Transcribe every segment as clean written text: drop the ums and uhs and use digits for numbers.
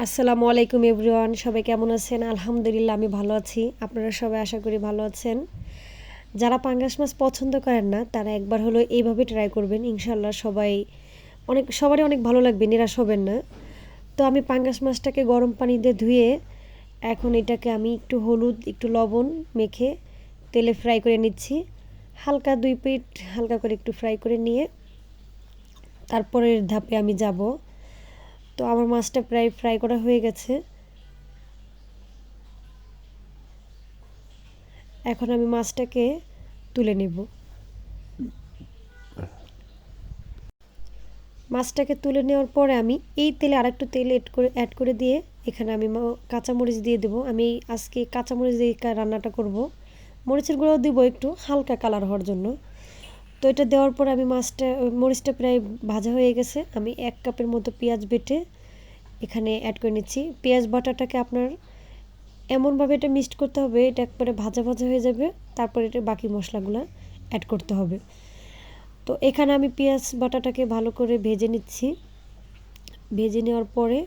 আসসালামু আলাইকুম এভরিওয়ান, সবাই কেমন আছেন? আলহামদুলিল্লাহ আমি ভালো আছি। আপনারা সবাই আশা করি ভালো আছেন। যারা পাঙ্গাস মাছ পছন্দ করেন না তারা একবার হলো এইভাবে ট্রাই করবেন, ইনশাল্লাহ সবারই অনেক ভালো লাগবে, নিরাশ হবেন না। তো আমি পাঙ্গাস মাছটাকে গরম পানি দিয়ে ধুয়ে এখন এটাকে আমি একটু হলুদ একটু লবণ মেখে তেলে ফ্রাই করে নিচ্ছি। হালকা 2 পিঠ হালকা করে একটু ফ্রাই করে নিয়ে তারপরের ধাপে আমি যাব। তো আমার মাছটা প্রায় ফ্রাই করা হয়ে গেছে। এখন আমি মাছটাকে তুলে নেব। মাছটাকে তুলে নেওয়ার পরে আমি এই তেলে আরেকটু তেল অ্যাড করে দিয়ে এখানে আমি কাঁচামরিচ দিয়ে দেবো। আমি আজকে কাঁচামরিচ দিয়ে রান্নাটা করব। মরিচের গুঁড়াও দিব একটু হালকা কালার হওয়ার জন্য। তো এটা দেওয়ার পর আমি মরিচটা প্রায় ভাজা হয়ে গেছে। আমি 1 কাপের মতো পেঁয়াজ বেটে এখানে অ্যাড করে নিচ্ছি। পেঁয়াজ বাটাটাকে আপনার এমনভাবে এটা মিক্সড করতে হবে, এটা একবারে ভাজা ভাজা হয়ে যাবে। তারপর এটা বাকি মশলাগুলো অ্যাড করতে হবে। তো এখানে আমি পেঁয়াজ বাটাটাকে ভালো করে ভেজে নিচ্ছি। ভেজে নেওয়ার পরে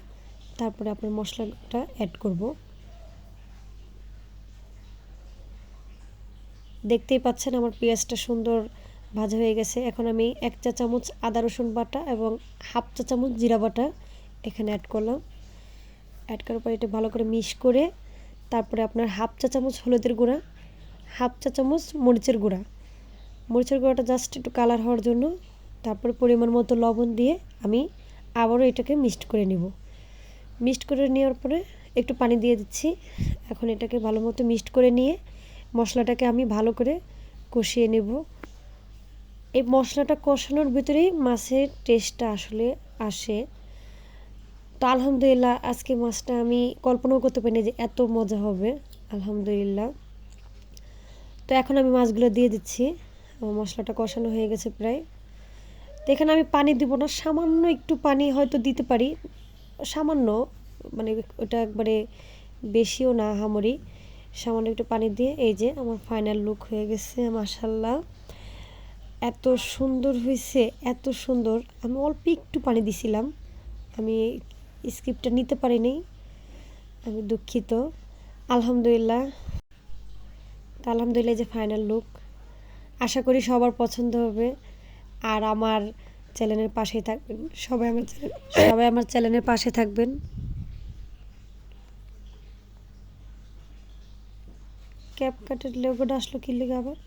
তারপরে আপনার মশলাটা অ্যাড করব। দেখতেই পাচ্ছেন আমার পেঁয়াজটা সুন্দর ভাজা হয়ে গেছে। এখন আমি 1 চা চামচ আদা রসুন বাটা এবং 1/2 চা চামচ জিরা বাটা এখানে অ্যাড করলাম। অ্যাড করার পর এটা ভালো করে মিক্স করে তারপরে আপনার 1/2 চা চামচ হলুদের গুঁড়া, 1/2 চা চামচ মরিচের গুঁড়া। মরিচের গুঁড়াটা জাস্ট একটু কালার হওয়ার জন্য, তারপরে পরিমাণ মতো লবণ দিয়ে আমি আবারও এটাকে মিক্সড করে নেব। মিক্সড করে নেওয়ার পরে একটু পানি দিয়ে দিচ্ছি। এখন এটাকে ভালো মতো মিক্সড করে নিয়ে মশলাটাকে আমি ভালো করে কষিয়ে নেব। এই মশলাটা কষানোর ভিতরেই মাছের টেস্টটা আসলে আসে। তো আলহামদুলিল্লাহ আজকে মাছটা আমি কল্পনাও করতে পারিনি যে এত মজা হবে। আলহামদুলিল্লাহ। তো এখন আমি মাছগুলো দিয়ে দিচ্ছি। মশলাটা কষানো হয়ে গেছে প্রায়। তো এখানে আমি পানি দিব না, সামান্য একটু পানি হয়তো দিতে পারি, সামান্য, মানে ওটা একবারে বেশিও না, আহামরি। সামান্য একটু পানি দিয়ে এই যে আমার ফাইনাল লুক হয়ে গেছে। মাশাআল্লাহ এত সুন্দর হয়েছে, এত সুন্দর। আমি অল্প একটু পানি দিছিলাম, আমি স্ক্রিপ্টটা নিতে পারিনি, আমি দুঃখিত। আলহামদুলিল্লাহ। আলহামদুলিল্লাহ যে ফাইনাল লুক, আশা করি সবার পছন্দ হবে। আর আমার চ্যানেলের পাশেই থাকবেন সবাই আমার চ্যানেলের পাশে থাকবেন। ক্যাপকাটের লোগোটা আসলো কি লিখে আবার?